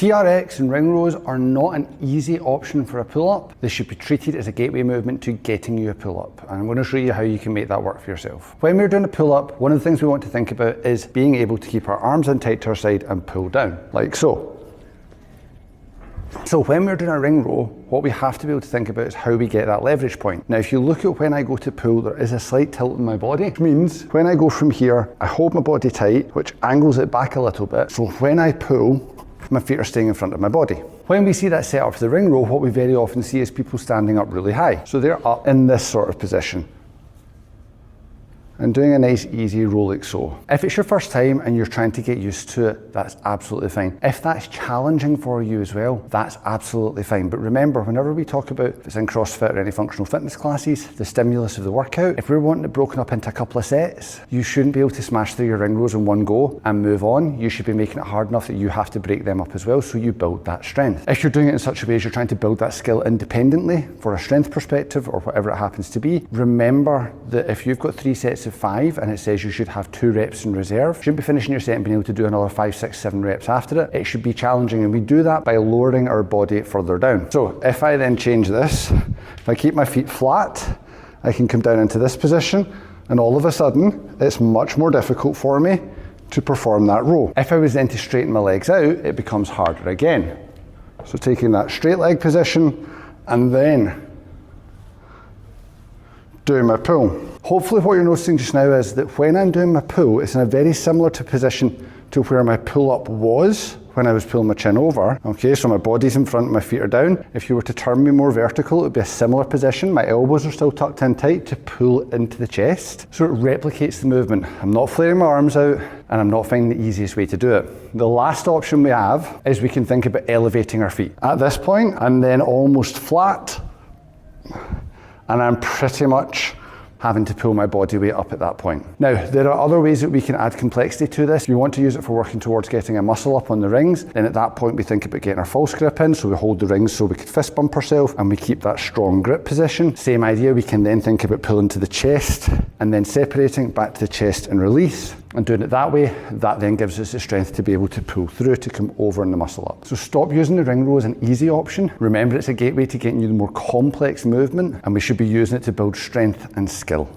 TRX and ring rows are not an easy option for a pull-up. They should be treated as a gateway movement to getting you a pull-up. And I'm going to show you how you can make that work for yourself. When we're doing a pull-up, one of the things we want to think about is being able to keep our arms in tight to our side and pull down, like so. So when we're doing a ring row, what we have to be able to think about is how we get that leverage point. Now, if you look at when I go to pull, there is a slight tilt in my body, which means when I go from here, I hold my body tight, which angles it back a little bit. So when I pull, my feet are staying in front of my body. When we see that set up for the ring row, what we very often see is people standing up really high. So they're up in this sort of position and doing a nice easy roll like so. If it's your first time and you're trying to get used to it, that's absolutely fine. If that's challenging for you as well, that's absolutely fine. But remember, whenever we talk about, if it's in CrossFit or any functional fitness classes, the stimulus of the workout, if we're wanting it broken up into a couple of sets, you shouldn't be able to smash through your ring rows in one go and move on. You should be making it hard enough that you have to break them up as well, so you build that strength. If you're doing it in such a way as you're trying to build that skill independently for a strength perspective or whatever it happens to be, remember that if you've got 3 sets of 5 and it says you should have 2 reps in reserve, you shouldn't be finishing your set and being able to do another 5, 6, 7 reps after it. It should be challenging, and we do that by lowering our body further down. So if I then change this, if I keep my feet flat, I can come down into this position, and all of a sudden it's much more difficult for me to perform that row. If I was then to straighten my legs out, it becomes harder again. So taking that straight leg position and then doing my pull. Hopefully what you're noticing just now is that when I'm doing my pull, it's in a very similar position to where my pull-up was when I was pulling my chin over. Okay, so my body's in front, my feet are down. If you were to turn me more vertical, it would be a similar position. My elbows are still tucked in tight to pull into the chest. So it replicates the movement. I'm not flaring my arms out, and I'm not finding the easiest way to do it. The last option we have is we can think about elevating our feet. At this point, I'm then almost flat, and I'm pretty much having to pull my body weight up at that point. Now, there are other ways that we can add complexity to this. If you want to use it for working towards getting a muscle up on the rings, then at that point we think about getting our false grip in, so we hold the rings so we could fist bump ourselves and we keep that strong grip position. Same idea, we can then think about pulling to the chest and then separating back to the chest and release. And doing it that way, that then gives us the strength to be able to pull through to come over in the muscle up. So stop using the ring row as an easy option. Remember, it's a gateway to getting you the more complex movement, and we should be using it to build strength and skill.